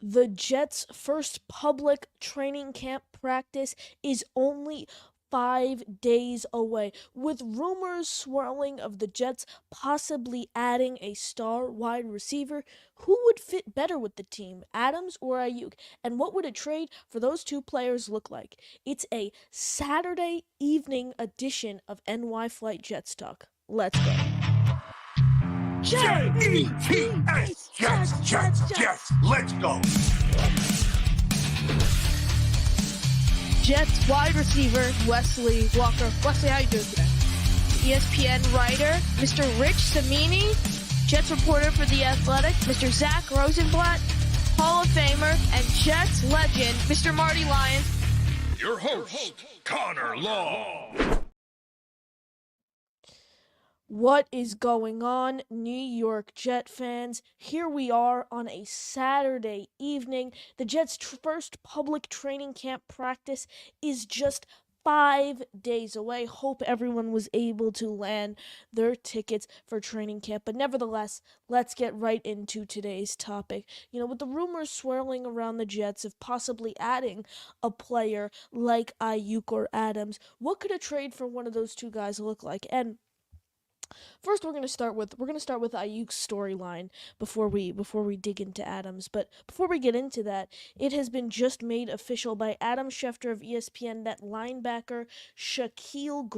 The Jets' first public training camp practice is only 5 days away, with rumors swirling of the Jets possibly adding a star wide receiver. Who would fit better with the team, Adams or Aiyuk? And what would a trade for those two players look like? It's a Saturday evening edition of NY Flight Jets Talk. Let's go. Jets, Jets, let's go. Jets wide receiver Wesley Walker. Wesley, how you doing today? ESPN writer Mr. Rich Samini, Jets reporter for The Athletic, Mr. Zach Rosenblatt, Hall of Famer, and Jets legend Mr. Marty Lyons. Your host, Connor Law. What is going on, New York Jet fans? Here we are on a Saturday evening. The Jets' first public training camp practice is just 5 days away. Hope everyone was able to land their tickets for training camp. But nevertheless, let's get right into today's topic. With the rumors swirling around the Jets of possibly adding a player like Aiyuk or Adams, what could a trade for one of those two guys look like? And first, we're gonna start with Aiyuk's storyline before we dig into Adams. But before we get into that, it has been just made official by Adam Schefter of ESPN that linebacker Shaquille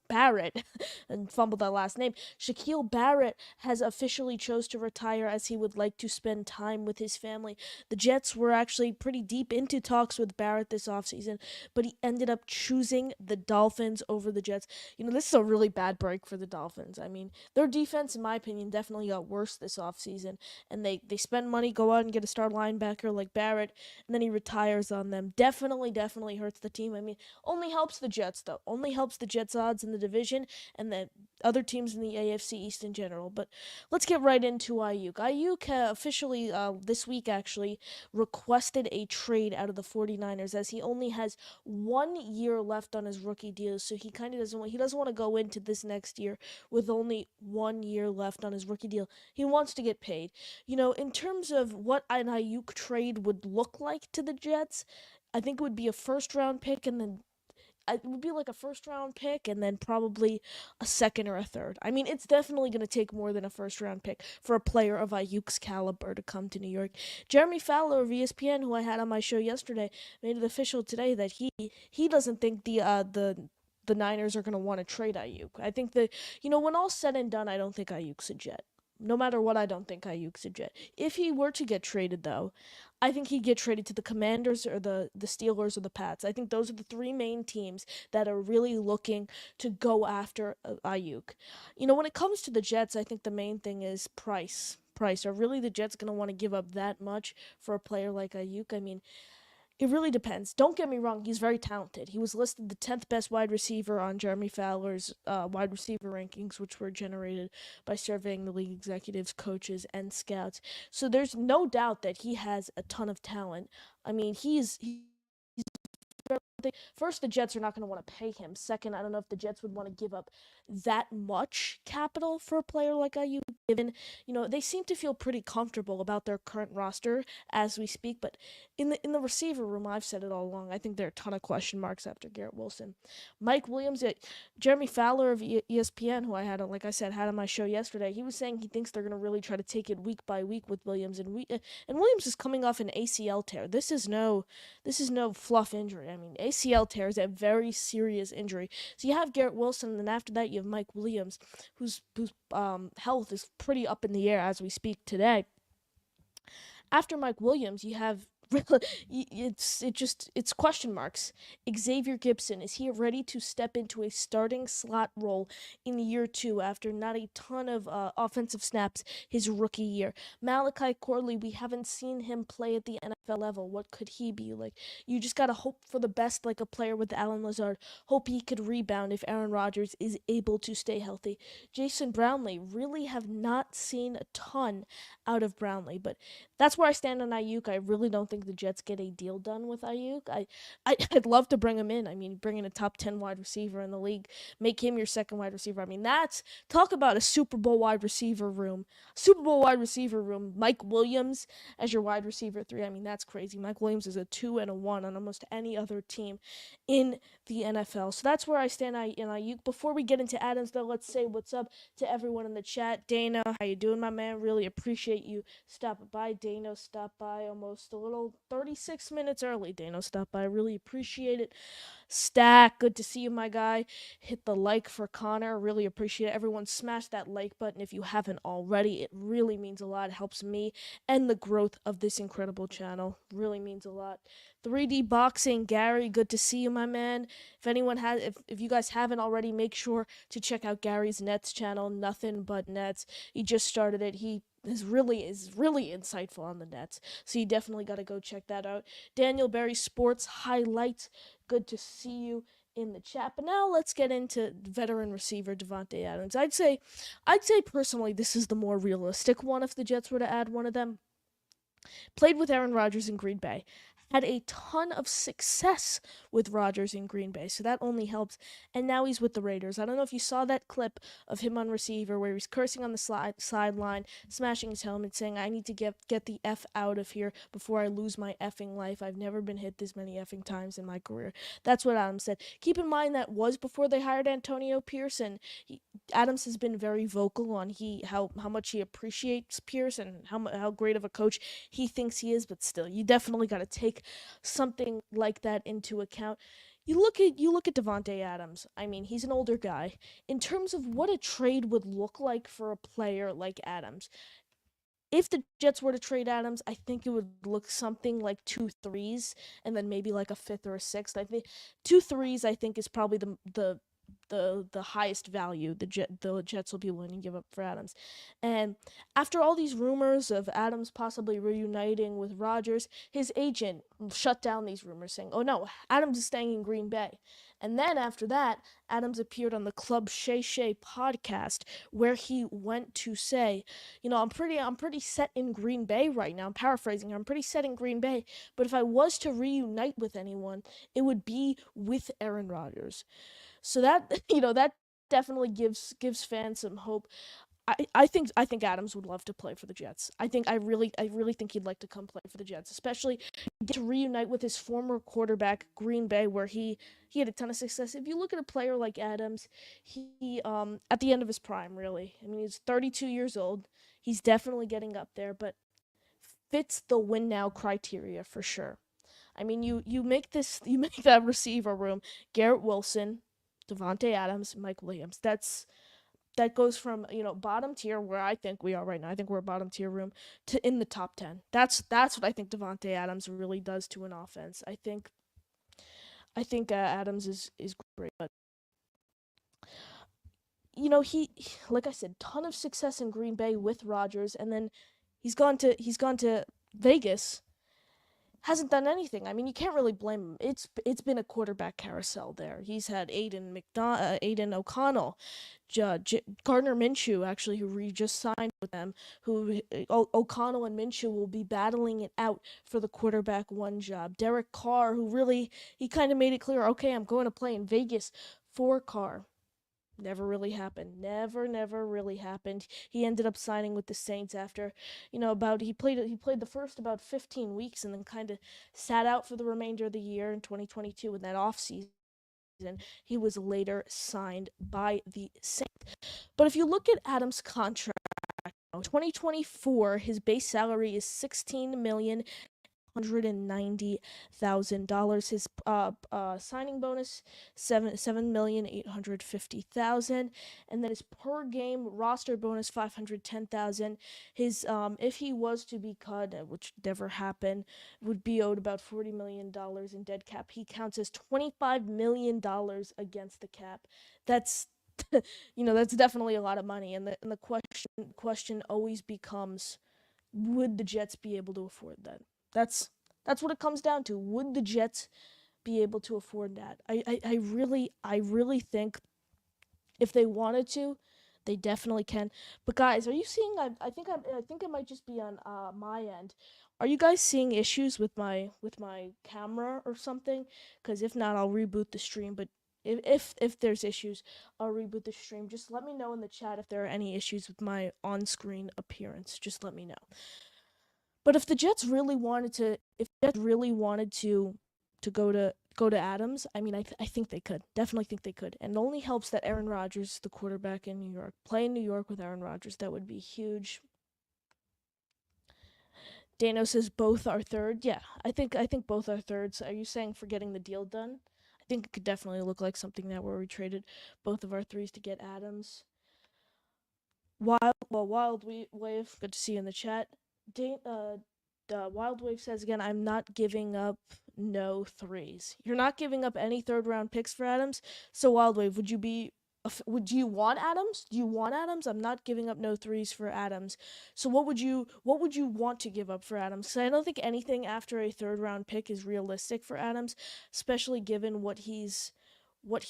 Barrett and fumbled that last name. Shaquille Barrett has officially chose to retire as he would like to spend time with his family. The Jets were actually pretty deep into talks with Barrett this offseason, but he ended up choosing the Dolphins over the Jets. This is a really bad break for the Dolphins. I mean, their defense, in my opinion, definitely got worse this offseason, and they spend money, go out and get a star linebacker like Barrett, and then he retires on them. Definitely hurts the team. I mean, only helps the Jets, though. Only helps the Jets' odds in the division and the other teams in the AFC East in general. But let's get right into Aiyuk. Aiyuk officially, this week actually, requested a trade out of the 49ers as he only has 1 year left on his rookie deal, so he kind of doesn't want to go into this next year with only 1 year left on his rookie deal. He wants to get paid. In terms of what an Aiyuk trade would look like to the Jets, I think it would be a first round pick and then it would be like a first round pick and then probably a second or a third. I mean, it's definitely going to take more than a first round pick for a player of Aiyuk's caliber to come to New York. Jeremy Fowler of ESPN, who I had on my show yesterday, made it official today that he doesn't think the Niners are going to want to trade Aiyuk. I think that, when all's said and done, I don't think Aiyuk's a Jet. No matter what, I don't think Aiyuk's a Jet. If he were to get traded, though, I think he'd get traded to the Commanders or the Steelers or the Pats. I think those are the three main teams that are really looking to go after Aiyuk. When it comes to the Jets, I think the main thing is price. Are really the Jets going to want to give up that much for a player like Aiyuk? I mean, it really depends. Don't get me wrong, he's very talented. He was listed the 10th best wide receiver on Jeremy Fowler's wide receiver rankings, which were generated by surveying the league executives, coaches, and scouts. So there's no doubt that he has a ton of talent. I mean, he's first, the Jets are not going to want to pay him. Second, I don't know if the Jets would want to give up that much capital for a player like Aiyuk, given, they seem to feel pretty comfortable about their current roster as we speak. But in the receiver room, I've said it all along, I think there are a ton of question marks after Garrett Wilson. Mike Williams, Jeremy Fowler of ESPN, who I had, like I said, had on my show yesterday, he was saying he thinks they're going to really try to take it week by week with Williams. And Williams is coming off an ACL tear. This is no fluff injury. I mean, ACL tear is a very serious injury. So you have Garrett Wilson, and then after that you have Mike Williams, whose health is pretty up in the air as we speak today. After Mike Williams, you have it's question marks. Xavier Gipson, is he ready to step into a starting slot role in year 2 after not a ton of offensive snaps his rookie year? Malachi Corley, we haven't seen him play at the level. What could he be like? You just gotta hope for the best, like a player with Alan Lazard. Hope he could rebound if Aaron Rodgers is able to stay healthy. Jason Brownlee, really have not seen a ton out of Brownlee, but that's where I stand on Aiyuk. I really don't think the Jets get a deal done with Aiyuk. I'd love to bring him in. I mean, bring in a top 10 wide receiver in the league, make him your second wide receiver. I mean, that's talk about a Super Bowl wide receiver room. Super Bowl wide receiver room. Mike Williams as your wide receiver 3. I mean, that's crazy. Mike Williams is a 2 and a 1 on almost any other team in the NFL. So that's where I stand in Aiyuk. Before we get into Adams, though, let's say what's up to everyone in the chat. Dana, how you doing, my man? Really appreciate you stopping by. Dano stopped by almost a little 36 minutes early. Dano stopped by. Really appreciate it. Stack, good to see you, my guy. Hit the like for Connor. Really appreciate it. Everyone smash that like button if you haven't already. It really means a lot. It helps me and the growth of this incredible channel. Really means a lot. 3D Boxing, Gary, good to see you, my man. If anyone has, if you guys haven't already, make sure to check out Gary's Nets channel, Nothing But Nets. He just started it. He is really insightful on the Nets, so you definitely got to go check that out. Daniel Berry Sports Highlights, good to see you in the chat. But now let's get into veteran receiver Davante Adams. I'd say personally this is the more realistic one if the Jets were to add one of them. Played with Aaron Rodgers in Green Bay. Had a ton of success with Rodgers in Green Bay, so that only helps. And now he's with the Raiders. I don't know if you saw that clip of him on receiver where he's cursing on the sideline, smashing his helmet, saying, "I need to get the F out of here before I lose my effing life. I've never been hit this many effing times in my career." That's what Adams said. Keep in mind that was before they hired Antonio Pierce, and Adams has been very vocal on how much he appreciates Pierce and how great of a coach he thinks he is. But still, you definitely got to take something like that into account. You look at Davante Adams. I mean, he's an older guy. In terms of what a trade would look like for a player like Adams, if the Jets were to trade Adams, I think it would look something like 2 threes and then maybe like a fifth or a sixth. I think 2 threes. I think is probably the highest value the Jets will be willing to give up for Adams. And after all these rumors of Adams possibly reuniting with Rodgers, his agent shut down these rumors, saying, "Oh no, Adams is staying in Green Bay." And then after that, Adams appeared on the Club Shay Shay podcast, where he went to say, I'm pretty set in Green Bay right now. I'm paraphrasing. I'm pretty set in Green Bay, but if I was to reunite with anyone, it would be with Aaron Rodgers. So that that definitely gives fans some hope. I think Adams would love to play for the Jets. I really think he'd like to come play for the Jets, especially get to reunite with his former quarterback Green Bay, where he had a ton of success. If you look at a player like Adams, he at the end of his prime, really. I mean, he's 32 years old. He's definitely getting up there, but fits the win now criteria for sure. I mean, you make that receiver room Garrett Wilson, Davante Adams, Mike Williams. That goes from bottom tier where I think we are right now. I think we're a bottom tier room to in the top 10. That's what I think Davante Adams really does to an offense. I think Adams is great, but he like I said, ton of success in Green Bay with Rodgers, and then he's gone to Vegas, hasn't done anything. I mean, you can't really blame him. It's been a quarterback carousel there. He's had Aiden O'Connell, Gardner Minshew actually, who just signed with them. Who O'Connell and Minshew will be battling it out for the quarterback one job. Derek Carr, who really he kind of made it clear, okay, I'm going to play in Vegas for Carr. Never really happened. Never really happened. He ended up signing with the Saints after, about he played the first about 15 weeks and then kind of sat out for the remainder of the year in 2022 in that off season. He was later signed by the Saints. But if you look at Adams' contract, 2024, his base salary is 16,190,000. His signing bonus $7,850,000, and then his per game roster bonus $510,000. His if he was to be cut, which never happened, would be owed about $40 million in dead cap. He counts as $25 million against the cap. That's that's definitely a lot of money, and the question always becomes, would the Jets be able to afford that? That's That's what it comes down to. Would the Jets be able to afford that? I really think if they wanted to, they definitely can. But guys, are you seeing? I think it might just be on my end. Are you guys seeing issues with my camera or something? Because if not, I'll reboot the stream. But if there's issues, I'll reboot the stream. Just let me know in the chat if there are any issues with my on-screen appearance. Just let me know. But if the Jets really wanted to, if the Jets really wanted to go to Adams, I mean, I think they could. Definitely think they could. And it only helps that Aaron Rodgers, the quarterback in New York, play in New York with Aaron Rodgers. That would be huge. Dano says both are third. Yeah, I think both are thirds. Are you saying for getting the deal done? I think it could definitely look like something that where we traded both of our threes to get Adams. Wild Wave, good to see you in the chat. The Wild Wave says again, I'm not giving up no threes. You're not giving up any third round picks for Adams. So Wild Wave, would you want Adams? Do you want Adams? I'm not giving up no threes for Adams. So what would you want to give up for Adams? Because I don't think anything after a third round pick is realistic for Adams, especially given what he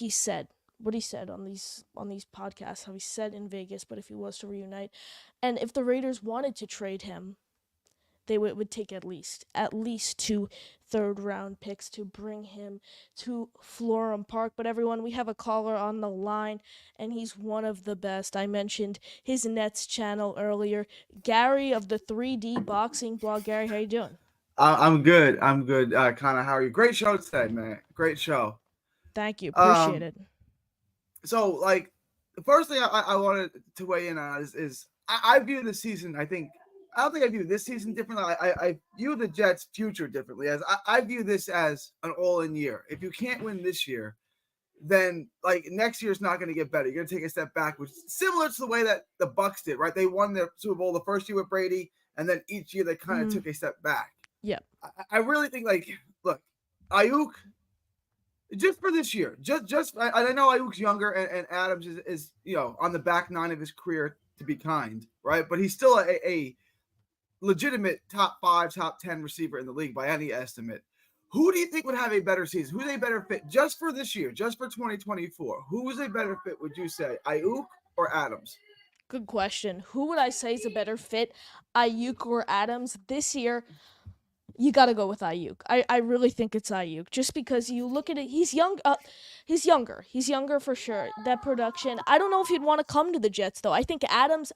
said on these podcasts, how he said in Vegas, but if he was to reunite, and if the Raiders wanted to trade him, they would take at least 2 third round picks to bring him to Florham Park. But everyone, we have a caller on the line, and he's one of the best. I mentioned his Nets channel earlier. Gary of the 3D Boxing blog. Gary, how you doing? I'm good. I'm good. Connor, how are you? Great show today, man. Great show. Thank you, appreciate Um, it. so like the first thing I wanted to weigh in on is I view the season. I don't think I view this season differently. I view the Jets' future differently. As I view this as an all-in year. If you can't win this year, then like next year's not going to get better. You're going to take a step backwards, similar to the way that the Bucks did. Right? They won the Super Bowl the first year with Brady, and then each year they kind of took a step back. Yeah. I really think look, Aiyuk, just for this year, I know Ayuk's younger and Adams is on the back nine of his career to be kind, right? But he's still a legitimate top 5, top 10 receiver in the league by any estimate. Who do you think would have a better season? Who's a better fit just for this year, just for 2024? Who is a better fit, would you say, Aiyuk or Adams? Good question. Who would I say is a better fit, Aiyuk or Adams this year? You got to go with Aiyuk. I really think it's Aiyuk. Just because you look at it, he's young. He's younger. He's younger for sure. That production. I don't know if he'd want to come to the Jets though. I think Adams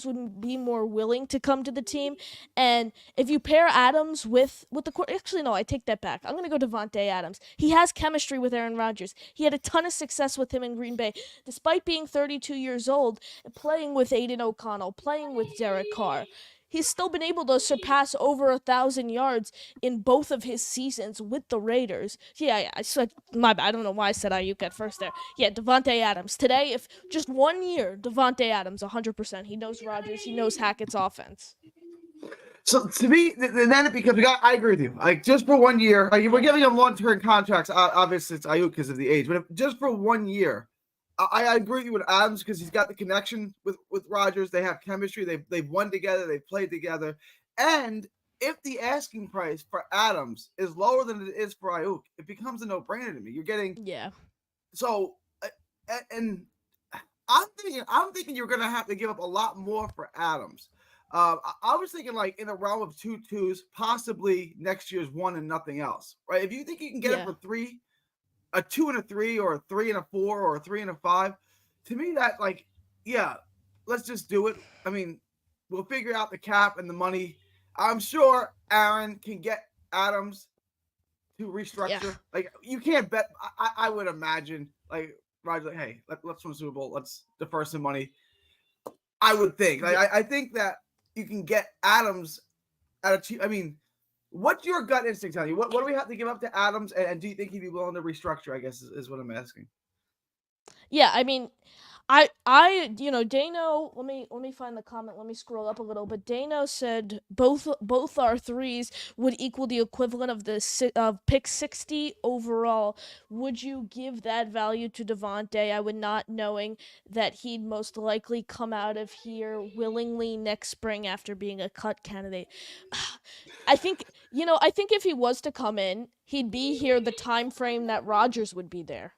would be more willing to come to the team. And if you pair Adams with the actually no, I take that back. I'm gonna go Devontae Adams. He has chemistry with Aaron Rodgers. He had a ton of success with him in Green Bay, despite being 32 years old, playing with Aiden O'Connell, playing with Derek Carr. He's still been able to surpass over 1,000 yards in both of his seasons with the Raiders. Yeah, I said my bad. I don't know why I said Aiyuk at first there. Yeah, Devontae Adams. Today, if just 1 year, Devontae Adams, 100%. He knows Rodgers. He knows Hackett's offense. So to me, then it becomes. I agree with you. Like just for 1 year, we're giving him long-term contracts. Obviously, it's Aiyuk because of the age, but just for 1 year, I agree with you with Adams because he's got the connection with Rodgers. They have chemistry. They've won together. They've played together. And if the asking price for Adams is lower than it is for Aiyuk, it becomes a no-brainer to me. You're getting Yeah. so, and I'm thinking you're gonna have to give up a lot more for Adams. I was thinking like in the realm of 2 2s, possibly next year's 1 and nothing else. Right? If you think you can get it for 3, a 2 and a 3, or a 3 and a 4, or a 3 and a 5, to me that yeah, let's just do it. I mean, we'll figure out the cap and the money. I'm sure Aaron can get Adams to restructure. Yeah. Like you can't bet. I would imagine like Roger's like, hey, let's win the Super Bowl. Let's defer some money. I would think. Like, Yeah. I think that you can get Adams at a cheap. I mean, what's your gut instinct telling you? What do we have to give up to Adams? And do you think he'd be willing to restructure? I guess is what I'm asking. Yeah, I mean, Dano. Let me find the comment. Let me scroll up a little. But Dano said both our threes would equal the equivalent of of pick 60 overall. Would you give that value to Devontae? I would not, knowing that he'd most likely come out of here willingly next spring after being a cut candidate. I think if he was to come in, he'd be here the time frame that Rodgers would be there.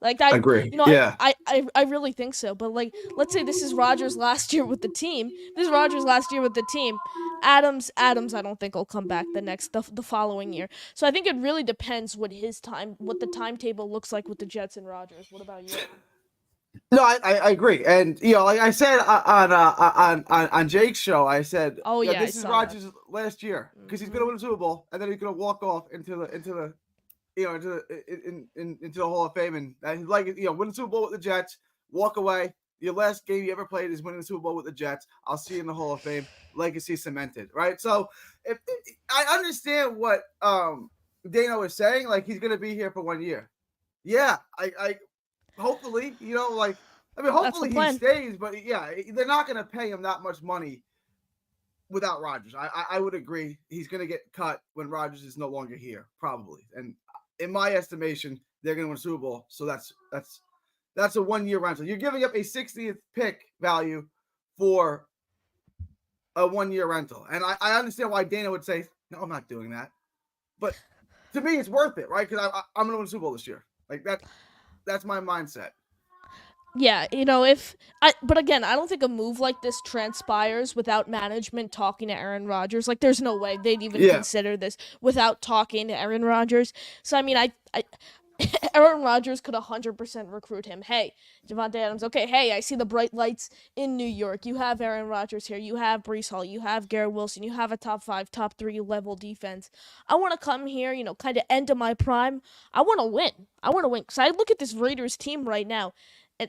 Like I, Agree. you know, Yeah. I really think so. But like, let's say this is Rogers' last year with the team. This is Rogers' last year with the team. Adams, I don't think will come back the following year. So I think it really depends what the timetable looks like with the Jets and Rogers. What about you? No, I agree, and like I said on Jake's show, I said, Oh yeah, I this is saw that. Rodgers' last year because he's going to Hmm. win a Super Bowl, and then he's going to walk off into the into the Hall of Fame, and like win the Super Bowl with the Jets, walk away. Your last game you ever played is winning the Super Bowl with the Jets. I'll see you in the Hall of Fame. Legacy cemented, right? So if I understand what Dano is saying, like he's going to be here for 1 year. Yeah, I hopefully, like I mean, That's the hopefully he plan. stays, but yeah, they're not going to pay him that much money without Rodgers. I would agree. He's going to get cut when Rodgers is no longer here, probably. And in my estimation, they're going to win a Super Bowl. So that's a 1 year rental. You're giving up a 60th pick value for a 1 year rental, and I understand why Dana would say, "No, I'm not doing that." But to me, it's worth it, right? Because I'm going to win a Super Bowl this year. Like that. That's my mindset. Yeah, but again, I don't think a move like this transpires without management talking to Aaron Rodgers. Like, there's no way they'd even Yeah. consider this without talking to Aaron Rodgers. So, I mean, I Aaron Rodgers could 100% recruit him. Hey, Javante Adams. Okay, hey, I see the bright lights in New York. You have Aaron Rodgers here. You have Brees Hall. You have Garrett Wilson. You have a top 5, top 3 level defense. I want to come here, kind of end of my prime. I want to win. I want to win. Because I look at this Raiders team right now, and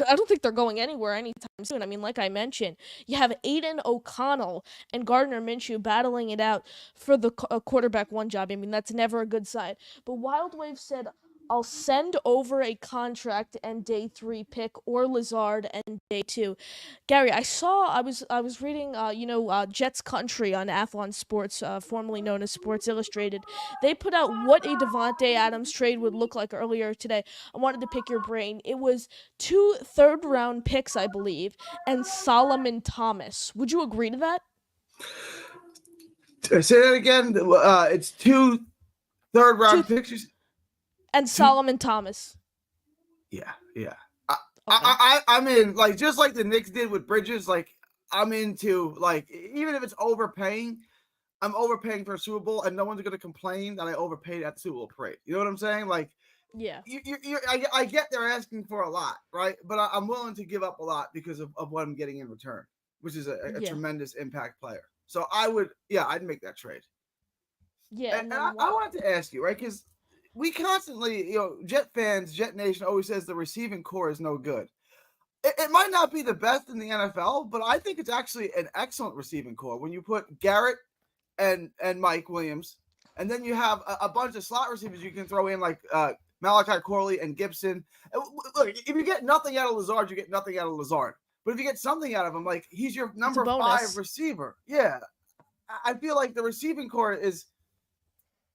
I don't think they're going anywhere anytime soon. I mean, like I mentioned, you have Aiden O'Connell and Gardner Minshew battling it out for the quarterback one job. I mean, that's never a good sign. But Wild Wave said, I'll send over a contract and day 3 pick or Lazard and day 2. Gary, I was reading Jets Country on Athlon Sports, formerly known as Sports Illustrated. They put out what a Devonte Adams trade would look like earlier today. I wanted to pick your brain. It was 2 third-round picks, I believe, and Solomon Thomas. Would you agree to that? Say that again. It's two third Two round picks. and Two. Solomon Thomas. Yeah, yeah. I, Okay. I'm in, like, just like the Knicks did with Bridges. Like, I'm into, like, even if it's overpaying, I'm overpaying for a Super Bowl, and no one's gonna complain that I overpaid at the Super Bowl parade. You know what I'm saying? Like, Yeah. I get they're asking for a lot, right? But I'm willing to give up a lot because of what I'm getting in return, which is a Yeah. tremendous impact player. So I would, yeah, I'd make that trade. Yeah, And and I, then I what? wanted to ask you, right? Because we constantly, Jet fans, Jet Nation always says the receiving core is no good. It might not be the best in the NFL, but I think it's actually an excellent receiving core. When you put Garrett and Mike Williams, and then you have a bunch of slot receivers you can throw in, like Malachi Corley and Gibson. Look, if you get nothing out of Lazard, you get nothing out of Lazard. But if you get something out of him, like he's your It's a number 5 bonus. receiver. Yeah, I feel like the receiving core is,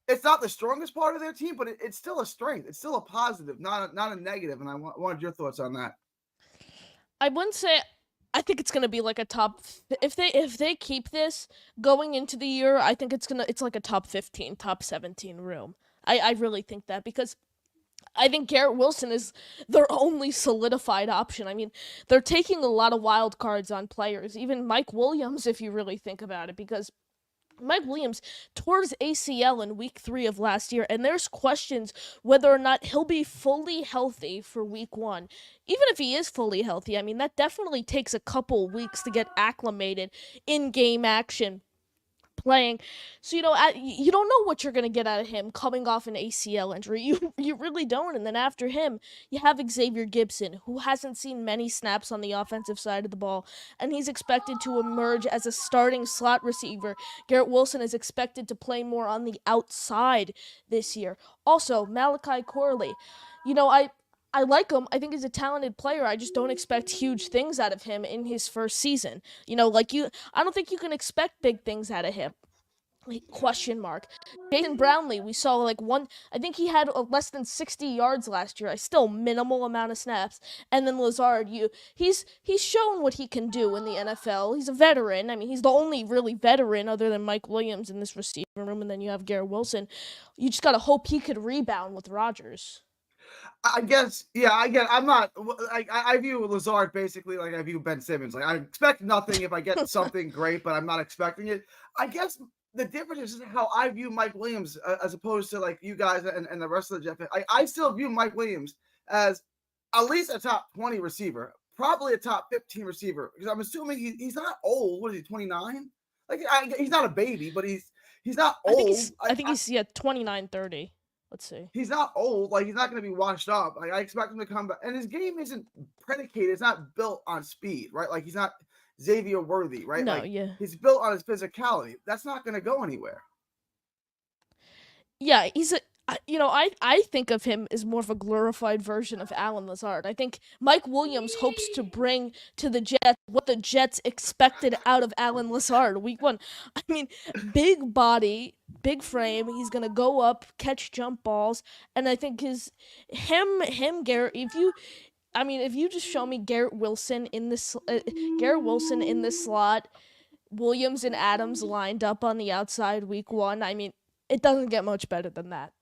it's not the strongest part of their team, but it's still a strength. It's still a positive, not a negative. And I wanted your thoughts on that. I wouldn't say I think it's gonna be like a top. If they keep this going into the year, I think it's like a top 15, top 17 room. I really think that because I think Garrett Wilson is their only solidified option. I mean, they're taking a lot of wild cards on players, even Mike Williams, if you really think about it, because Mike Williams tore his ACL in week 3 of last year, and there's questions whether or not he'll be fully healthy for week 1. Even if he is fully healthy, I mean, that definitely takes a couple weeks to get acclimated in game action playing. So you don't know what you're gonna get out of him coming off an ACL injury. You really don't. And then after him, you have Xavier Gibson, who hasn't seen many snaps on the offensive side of the ball, and he's expected to emerge as a starting slot receiver. Garrett Wilson is expected to play more on the outside this year. Also, Malachi Corley. You know, I I like him. I think he's a talented player. I just don't expect huge things out of him in his first season. I don't think you can expect big things out of him. Question mark. Jason Brownlee, we saw like one. I think he had less than 60 yards last year. I still minimal amount of snaps. And then Lazard, he's shown what he can do in the NFL. He's a veteran. I mean, he's the only really veteran other than Mike Williams in this receiver room. And then you have Garrett Wilson. You just gotta hope he could rebound with Rodgers. I guess, yeah. I'm not. I view Lazard basically like I view Ben Simmons. Like I expect nothing if I get something great, but I'm not expecting it. I guess the difference is how I view Mike Williams as opposed to like you guys and the rest of the Jeff. I still view Mike Williams as at least a top 20 receiver, probably a top 15 receiver because I'm assuming he's not old. What is he, 29? Like he's not a baby, but he's not old. I think he's 29, 30. Let's see. He's not old. Like he's not going to be washed up. Like I expect him to come back. And his game isn't predicated. It's not built on speed, right? Like he's not Xavier Worthy, right? No, Like yeah. he's built on his physicality. That's not going to go anywhere. Yeah, I think of him as more of a glorified version of Alan Lazard. I think Mike Williams hopes to bring to the Jets what the Jets expected out of Alan Lazard week 1. I mean, big body, big frame, he's going to go up, catch jump balls, and I think Garrett, if you just show me Garrett Wilson in this slot, Williams and Adams lined up on the outside week 1, I mean, it doesn't get much better than that.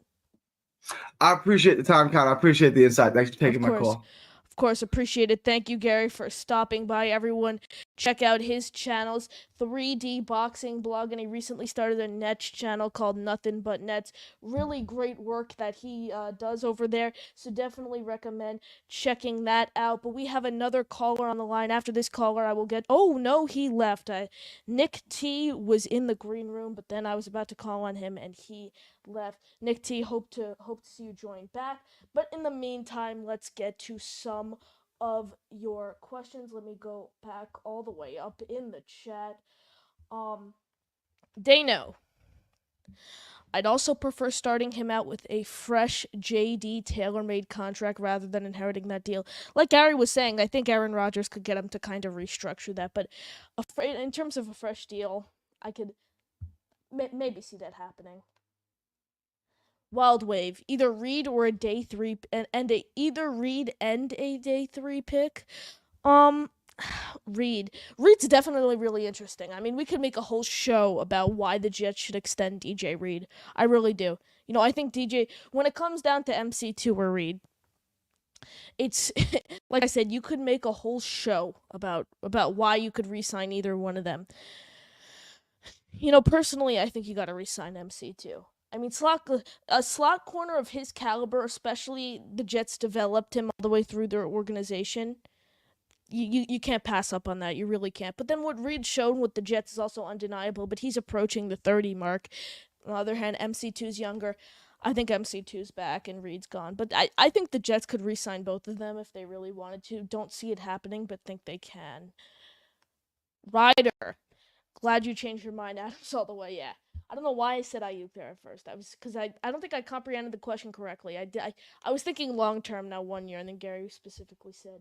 I appreciate the time, Con. I appreciate the insight. Thanks for taking my call. Of course, appreciate it. Thank you, Gary, for stopping by. Everyone, check out his channels, 3D Boxing Blog, and he recently started a Nets channel called Nothing But Nets. Really great work that he does over there, so definitely recommend checking that out. But we have another caller on the line. After this caller, I will get... Oh, no, he left. Nick T was in the green room, but then I was about to call on him, and he left. Nick T, hope to see you join back. But in the meantime, let's get to some of your questions. Let me go back all the way up in the chat. Dano. I'd also prefer starting him out with a fresh JD tailor-made contract rather than inheriting that deal. Like Gary was saying, I think Aaron Rodgers could get him to kind of restructure that. But in terms of a fresh deal, I could maybe see that happening. Wild Wave, either Reed or a day 3 either Reed and a day 3 pick. Reed's definitely really interesting. I mean, we could make a whole show about why the Jets should extend DJ Reed. I really do. I think DJ, when it comes down to MC2 or Reed, it's like I said, you could make a whole show about why you could re-sign either one of them. Personally, I think you got to re-sign MC2. I mean, a slot corner of his caliber, especially the Jets developed him all the way through their organization. You can't pass up on that. You really can't. But then what Reed showed with the Jets is also undeniable, but he's approaching the 30 mark. On the other hand, MC2's younger. I think MC2's back and Reed's gone. But I think the Jets could re-sign both of them if they really wanted to. Don't see it happening, but think they can. Ryder. Glad you changed your mind, Adams, all the way. Yeah. I don't know why I said Aiyuk there at first. I don't think I comprehended the question correctly. I was thinking long term, now 1 year, and then Gary specifically said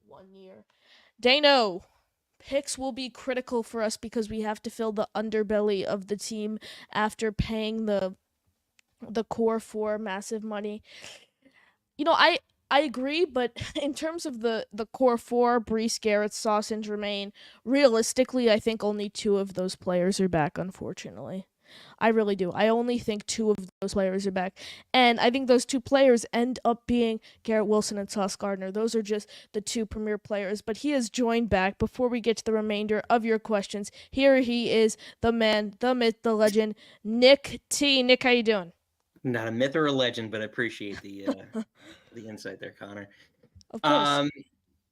1 year. Dano, picks will be critical for us because we have to fill the underbelly of the team after paying the core 4 massive money. I agree, but in terms of the core 4, Breece, Garrett, Sauce, and Jermaine, realistically, I think only 2 of those players are back, unfortunately. I really do. I only think 2 of those players are back. And I think those 2 players end up being Garrett Wilson and Sauce Gardner. Those are just the 2 premier players. But he has joined back. Before we get to the remainder of your questions, here he is, the man, the myth, the legend, Nick T. Nick, how you doing? Not a myth or a legend, but I appreciate the the insight there, Connor. Of course.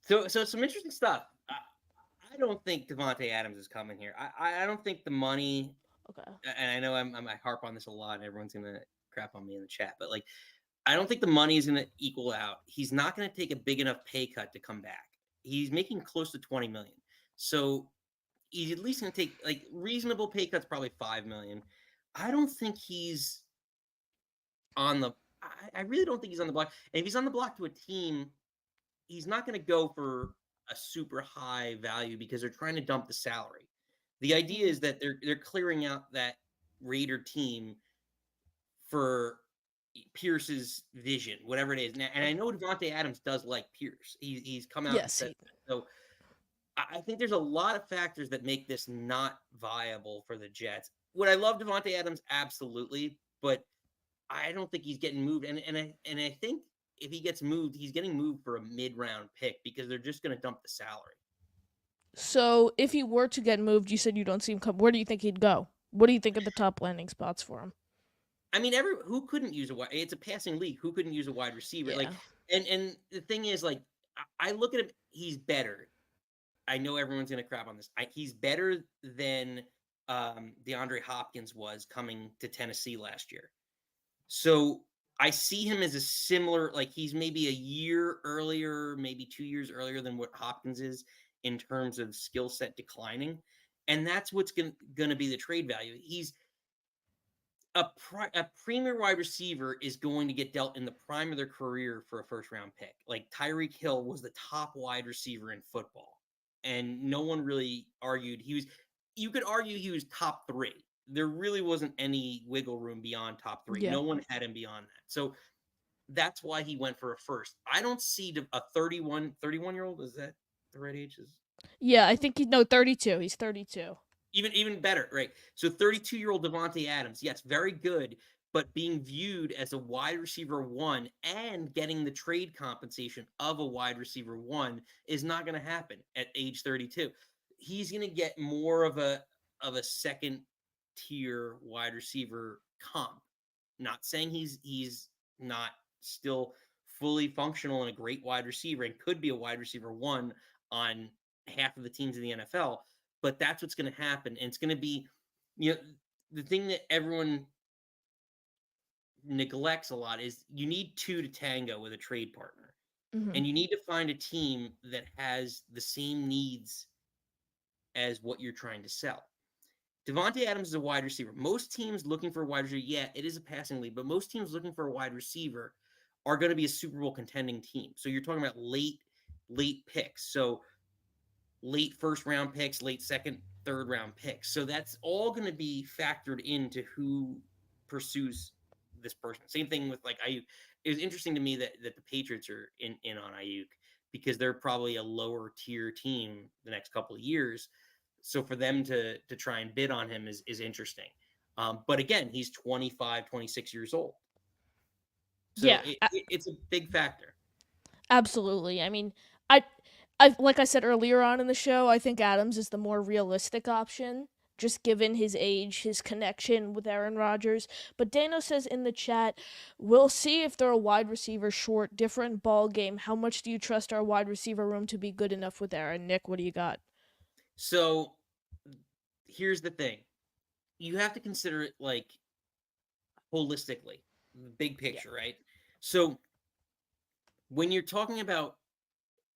So some interesting stuff. I don't think Devontae Adams is coming here. I don't think the money. Okay. And I know I harp on this a lot, and everyone's gonna crap on me in the chat, but like, I don't think the money is gonna equal out. He's not gonna take a big enough pay cut to come back. He's making close to $20 million, so he's at least gonna take like reasonable pay cuts, probably $5 million. I don't think he's on the I really don't think he's on the block. And if he's on the block to a team, he's not going to go for a super high value because they're trying to dump the salary. The idea Mm. is that they're clearing out that Raider team for Pierce's vision, whatever it is. And I know Devontae Adams does like Pierce. He's come out and Yes, said he. that. So I think there's a lot of factors that make this not viable for the Jets. Would I love Devontae Adams? Absolutely, but I don't think he's getting moved. And I think if he gets moved, he's getting moved for a mid-round pick because they're just going to dump the salary. So if he were to get moved, you said you don't see him come. Where do you think he'd go? What do you think of the top landing spots for him? I mean, who couldn't use a wide? It's a passing league. Who couldn't use a wide receiver? Like, Yeah. and the thing is, like, I look at him. He's better. I know everyone's gonna crap on this. He's better than DeAndre Hopkins was coming to Tennessee last year. So I see him as a similar, like he's maybe a year earlier, maybe 2 years earlier than what Hopkins is in terms of skill set declining, and that's what's gonna be the trade value. He's a premier wide receiver is going to get dealt in the prime of their career for a first round pick. Like Tyreek Hill was the top wide receiver in football, and no one really argued he was. You could argue he was top three. There really wasn't any wiggle room beyond top three. Yeah. No one had him beyond that. So that's why he went for a first. I don't see a 31 year old. Is that the right age? Is Yeah, I think he no 32. He's 32. even better, right? So 32-year-old Devontae Adams, yes, very good, but being viewed as a wide receiver one and getting the trade compensation of a wide receiver one is not going to happen at age 32. He's going to get more of a second tier wide receiver comp. Not saying he's not still fully functional and a great wide receiver and could be a wide receiver one on half of the teams in the NFL, but that's what's going to happen. And it's going to be, you know, the thing that everyone neglects a lot is you need two to tango with a trade partner. Hmm. And you need to find a team that has the same needs as what you're trying to sell. Devontae Adams is a wide receiver. Most teams looking for a wide receiver, yeah, it is a passing league, but most teams looking for a wide receiver are going to be a Super Bowl contending team. So you're talking about late picks. So late first round picks, late second, third round picks. So that's all going to be factored into who pursues this person. Same thing with like Aiyuk. It was interesting to me that the Patriots are in on Aiyuk because they're probably a lower tier team the next couple of years. So for them to try and bid on him is interesting. But again, he's 25, 26 years old. So Yeah, it's a big factor. absolutely. I mean, I, I like I said earlier on in the show, I think Adams is the more realistic option, just given his age, his connection with Aaron Rodgers. But Dano says in the chat, we'll see if they're a wide receiver short, different ball game. How much do you trust our wide receiver room to be good enough with Aaron? Nick, what do you got? So here's the thing. You have to consider it like holistically, big Yeah. picture, right? So when you're talking about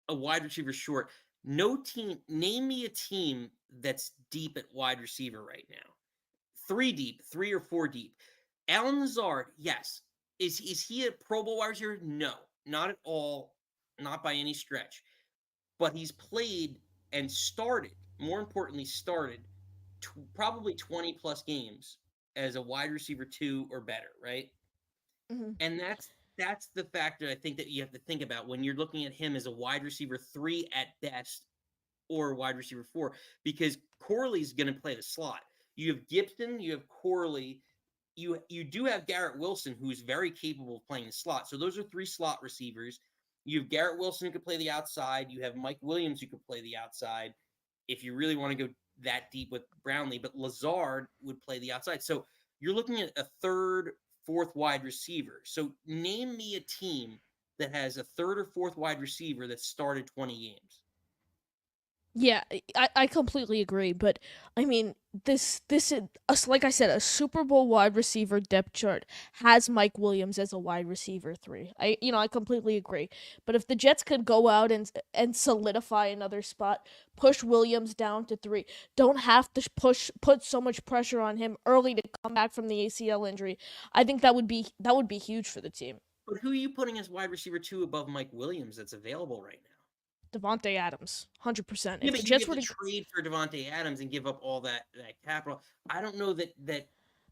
a wide receiver short, no team, name me a team that's deep at wide receiver right now. Three deep, three or four deep. Alan Lazard, yes. Is he a Pro Bowl wide receiver? No, not at all, not by any stretch. But he's played and started, more importantly, started probably 20 plus games as a wide receiver two or better, right? Hmm. And that's the factor I think that you have to think about when you're looking at him as a wide receiver three at best or a wide receiver four, because Corley's going to play the slot. You have Gibson, you have Corley, you do have Garrett Wilson, who's very capable of playing the slot. So those are three slot receivers. You have Garrett Wilson who could play the outside. You have Mike Williams who could play the outside if you really want to go that deep with Brownlee, but Lazard would play the outside. So you're looking at a third, fourth wide receiver. So name me a team that has a third or fourth wide receiver that started 20 games. Yeah, I completely agree, but I mean, this is like I said, a Super Bowl wide receiver depth chart has Mike Williams as a wide receiver 3. I completely agree. But if the Jets could go out and solidify another spot, push Williams down to 3, don't have to put so much pressure on him early to come back from the ACL injury. I think that would be huge for the team. But who are you putting as wide receiver 2 above Mike Williams that's available right now? Devontae Adams, 100%. Yeah, If the but you Jets have were to to trade for Devontae Adams and give up all that capital. I don't know that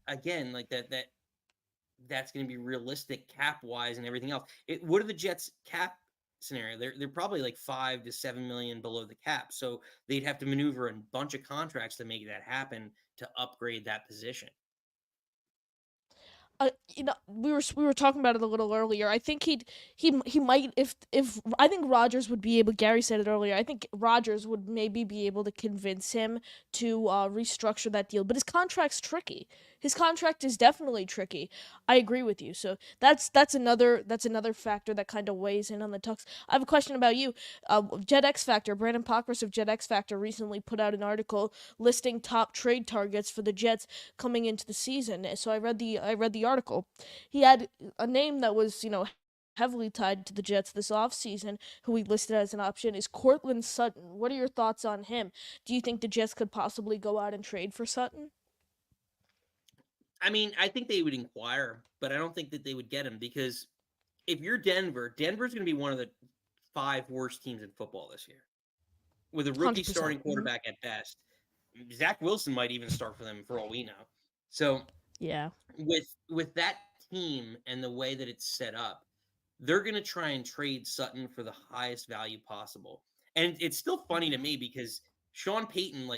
again, like that's going to be realistic cap wise and everything else. What are the Jets cap scenario? They're probably like 5 to 7 million below the cap, so they'd have to maneuver a bunch of contracts to make that happen to upgrade that position. we were talking about it a little earlier. I think he might if I think Rogers would be able. Gary said it earlier. I think Rogers would maybe be able to convince him to restructure that deal. But his contract's tricky. His contract is definitely tricky. I agree with you. So that's another factor that kind of weighs in on the Tucks. I have a question about you. Jet X Factor, Brandon Pockris of Jet X Factor recently put out an article listing top trade targets for the Jets coming into the season. So I read the article. He had a name that was, heavily tied to the Jets this offseason, who he listed as an option, is Cortland Sutton. What are your thoughts on him? Do you think the Jets could possibly go out and trade for Sutton? I mean, I think they would inquire, but I don't think that they would get him because if you're Denver, Denver's going to be one of the 5 worst teams in football this year with a rookie 100%. starting quarterback at best. Zach Wilson might even start for them for all we know. So Yeah. with that team and the way that it's set up, they're going to try and trade Sutton for the highest value possible. And it's still funny to me because Sean Payton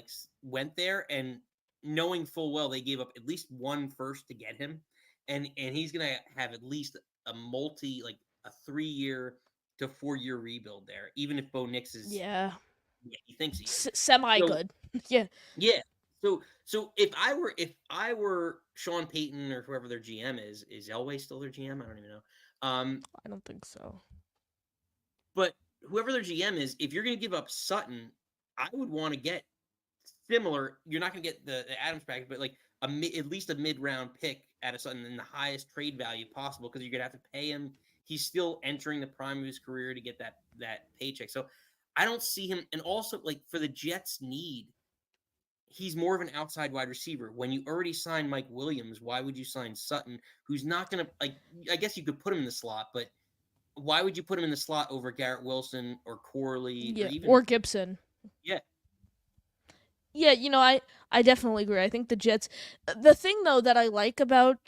went there and knowing full well they gave up at least one first to get him, and he's going to have at least a 3 year to 4 year rebuild there, even if Bo Nix is Yeah. yeah, he thinks he is. Semi So good. Yeah. yeah. So if I were Sean Payton or whoever their GM is Elway still their GM? I don't even know. I don't think so. But whoever their GM is, if you're going to give up Sutton, I would want to get similar. You're not going to get the Adams package, but like at least a mid round pick out of Sutton and the highest trade value possible because you're going to have to pay him. He's still entering the prime of his career to get that paycheck. So I don't see him. And also, like for the Jets' need, he's more of an outside wide receiver. When you already signed Mike Williams, why would you sign Sutton, who's not going to like? I guess you could put him in the slot, but why would you put him in the slot over Garrett Wilson or Corley or Yeah. even Or Gibson. yeah? Yeah, I definitely agree. I think the Jets. The thing though that I like about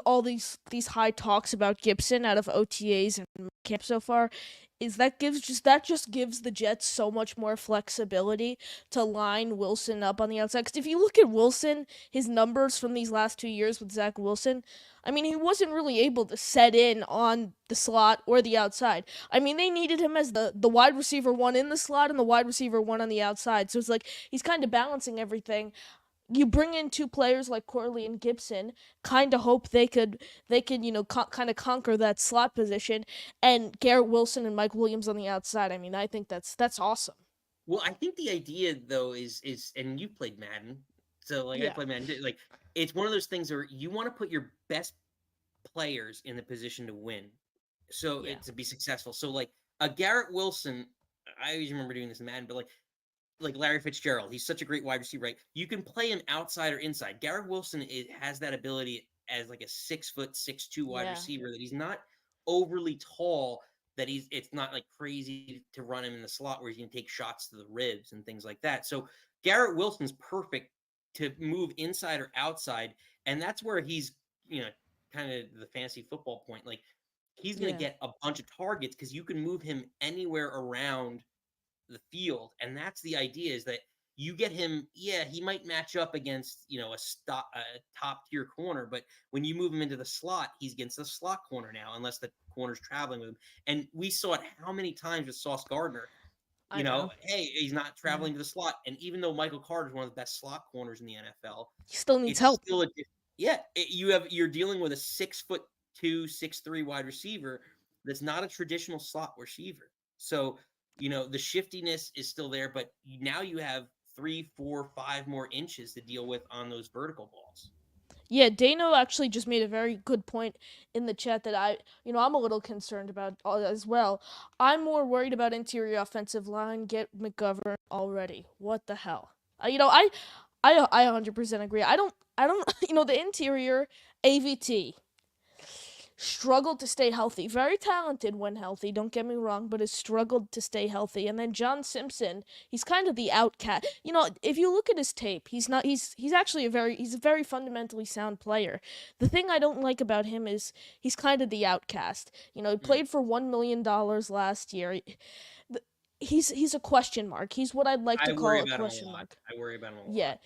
all these high talks about Gibson out of OTAs and camp so far is that just gives the Jets so much more flexibility to line Wilson up on the outside. Because if you look at Wilson, his numbers from these last 2 years with Zach Wilson, I mean, he wasn't really able to set in on the slot or the outside. I mean, they needed him as the wide receiver one in the slot and the wide receiver one on the outside. So it's like he's kind of balancing everything. You bring in two players like Corley and Gibson, kind of hope they could kind of conquer that slot position, and Garrett Wilson and Mike Williams on the outside. I mean, I think that's awesome. Well, I think the idea though is and you played Madden, so like I Yeah, played Madden. Like it's one of those things where you want to put your best players in the position to win, so yeah, to be successful. So like a Garrett Wilson, I always remember doing this in Madden, but like Larry Fitzgerald. He's such a great wide receiver, right? You can play him outside or inside. Garrett Wilson has that ability as like a 6 foot 6'2" wide yeah, receiver that he's not overly tall. That it's not like crazy to run him in the slot where he can take shots to the ribs and things like that. So Garrett Wilson's perfect to move inside or outside, and that's where he's you know kind of the fantasy football point. Like he's going to yeah, get a bunch of targets because you can move him anywhere around the field, and that's the idea is that you get him. Yeah, he might match up against a top tier corner, but when you move him into the slot, he's against the slot corner now, unless the corner's traveling with him. And we saw it how many times with Sauce Gardner. I know. Hey, he's not Yeah, traveling to the slot, and even though Michael Carter is one of the best slot corners in the NFL, he still needs it's help. still you're dealing with a 6'2", 6'3" wide receiver that's not a traditional slot receiver. So The shiftiness is still there, but now you have 3, 4, 5 more inches to deal with on those vertical balls. Yeah, Dano actually just made a very good point in the chat that I'm a little concerned about as well. I'm more worried about interior offensive line. Get McGovern already. What the hell? I 100% agree. I don't the interior AVT struggled to stay healthy. Very talented when healthy, don't get me wrong, but has struggled to stay healthy. And then John Simpson, he's kind of the outcast. If you look at his tape, he's actually he's a very fundamentally sound player. The thing I don't like about him is he's kind of the outcast. He Mm. played for $1 million last year. He's a question mark. He's what I'd like I to worry call a about him a question lot. mark. I worry about him a lot. Yeah.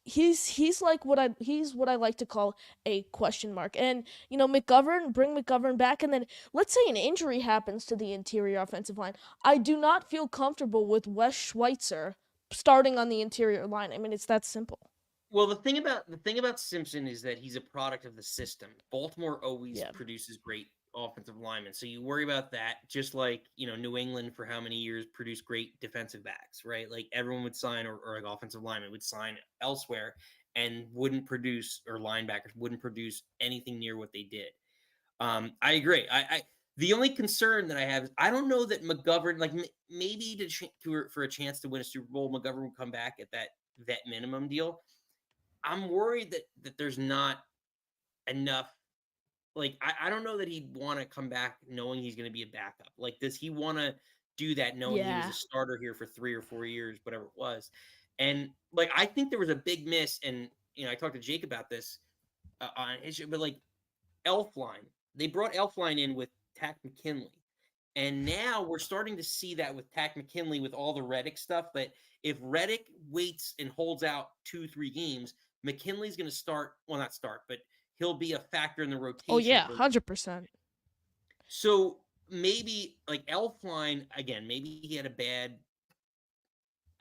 He's what I like to call a question mark. And bring McGovern back, and then let's say an injury happens to the interior offensive line. I do not feel comfortable with Wes Schweitzer starting on the interior line. I mean, it's that simple. Well, the thing about Simpson is that he's a product of the system. Baltimore always Yeah. produces great offensive linemen, so you worry about that. Just like New England for how many years produced great defensive backs, right? Like everyone would sign, or like offensive linemen would sign elsewhere and wouldn't produce, or linebackers wouldn't produce anything near what they did. I agree. The only concern that I have is I don't know that McGovern, like maybe for a chance to win a Super Bowl, McGovern will come back at that vet minimum deal. I'm worried that there's not enough. Like I don't know that he'd want to come back knowing he's going to be a backup. Like, does he want to do that knowing he was Yeah. a starter here for 3 or 4 years, whatever it was? And like I think there was a big miss, and I talked to Jake about this on his show, but like Elfline, they brought Elfline in with Tack McKinley. And now we're starting to see that with Tack McKinley with all the Reddick stuff. But if Reddick waits and holds out 2, 3 games, McKinley's going to start. Well, not start, but he'll be a factor in the Oh rotation yeah, for. 100%. So maybe like Elfline again. Maybe he had a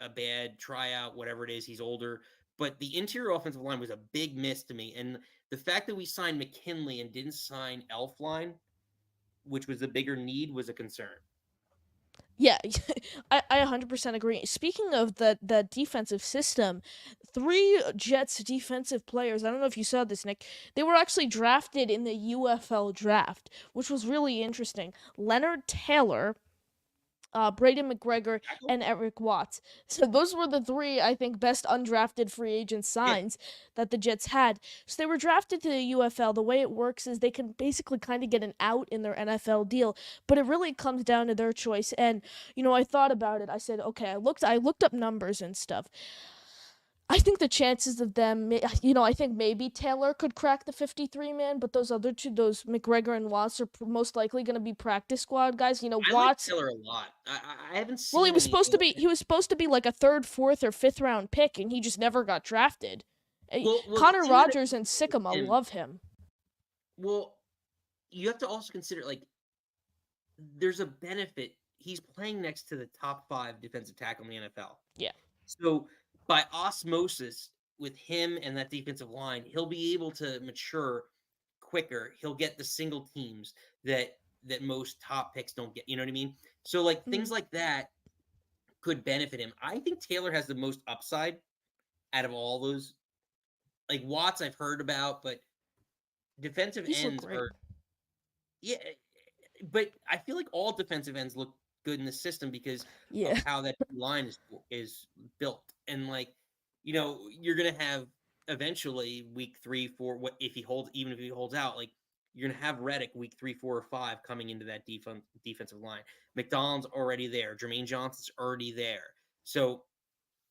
bad tryout, whatever it is. He's older, but the interior offensive line was a big miss to me. And the fact that we signed McKinley and didn't sign Elfline, which was the bigger need, was a concern. Yeah, I 100% agree. Speaking of the defensive system, three Jets defensive players, I don't know if you saw this, Nick, they were actually drafted in the UFL draft, which was really interesting. Leonard Taylor, Braden McGregor, Tackle? and Eric Watts. So those were the three, I think, best undrafted free agent Yeah, signs that the Jets had. So they were drafted to the UFL. The way it works is they can basically kind of get an out in their NFL deal, but it really comes down to their choice. And I thought about it. I said, okay, I looked up numbers and stuff. I think the chances of them, I think maybe Taylor could crack the 53 man, but those other two, those McGregor and Watts, are most likely going to be practice squad guys. I like Watts, Taylor a lot. I haven't well, seen any. he was supposed to be like a third, fourth, or fifth round pick, and he just never got drafted. Well, the Connor thing that Rogers and Sycamore him. love him. Well, you have to also consider like there's a benefit. He's playing next to the top 5 defensive tackle in the NFL. Yeah. So by osmosis, with him and that defensive line, he'll be able to mature quicker. He'll get the single teams that most top picks don't get. You know what I mean? So like things Mm. like that could benefit him. I think Taylor has the most upside out of all those. Like Watts, I've heard about, but defensive He's look ends great. are, yeah. But I feel like all defensive ends look good in the system because of Yeah. how that line is built. And like, you're gonna have eventually week 3, 4. What if he holds? Even if he holds out, like you're gonna have Reddick week 3, 4, or 5 coming into that defensive line. McDonald's already there. Jermaine Johnson's already there. So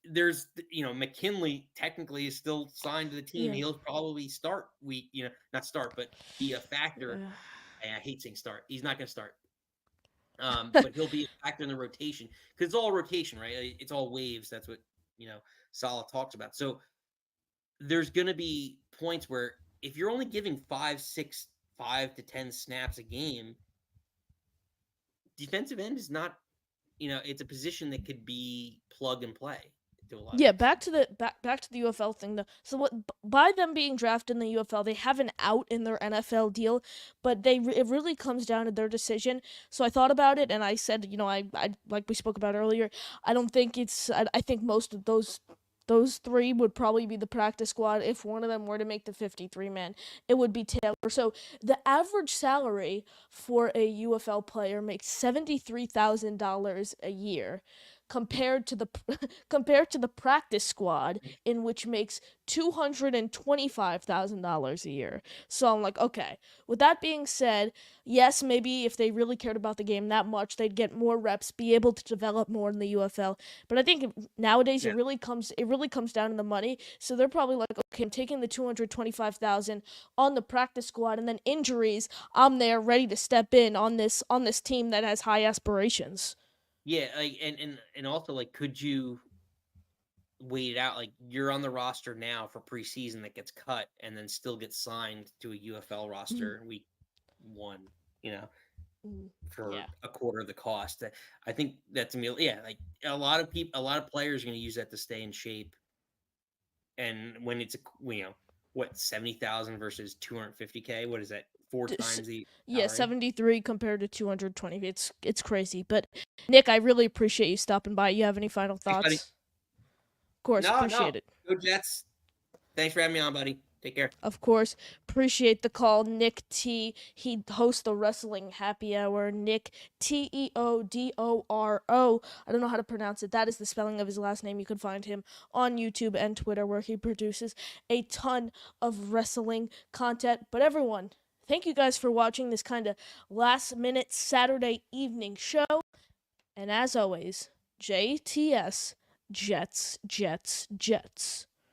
there's McKinley technically is still signed to the team. Yeah. He'll probably start week, not start, but be a factor. Yeah. And I hate saying start. He's not going to start. But he'll be a factor in the rotation because it's all rotation, right? It's all waves. That's what Salah talks about. So there's going to be points where if you're only giving 5, 6, 5 to 10 snaps a game, defensive end is not. It's a position that could be plug and play. do a lot of Yeah, extra. back to the UFL thing though. So by them being drafted in the UFL, they have an out in their NFL deal, but it really comes down to their decision. So I thought about it and I said, I like we spoke about earlier, I don't think I think most of those three would probably be the practice squad. If one of them were to make the 53-man, it would be Taylor. So the average salary for a UFL player makes $73,000 a year compared to the compared to the practice squad, in which makes $225,000 a year. So I'm like, okay. With that being said, yes, maybe if they really cared about the game that much, they'd get more reps, be able to develop more in the UFL. But I think nowadays Yeah. it really comes down to the money. So they're probably like, okay, I'm taking the 225,000 on the practice squad, and then injuries, I'm there ready to step in on this team that has high aspirations. Yeah, like and also like could you wait it out? Like you're on the roster now for preseason that gets cut and then still gets signed to a UFL roster in week 1, you know, for Yeah. a quarter of the cost. I think that's yeah, like a lot of players are going to use that to stay in shape. And when it's what 70,000 versus 250K, what is that? Four times the Yeah, salary. 73 compared to 220. It's crazy. But Nick, I really appreciate you stopping by. You have any final Thanks, buddy. thoughts? Of course, No. appreciate it. Go Jets. Thanks for having me on, buddy. Take care. Of course, appreciate the call, Nick T. He hosts the Wrestling Happy Hour. Nick Teodoro. I don't know how to pronounce it. That is the spelling of his last name. You can find him on YouTube and Twitter, where he produces a ton of wrestling content. But everyone, thank you guys for watching this kind of last minute Saturday evening show. And as always, JTS, Jets, Jets, Jets.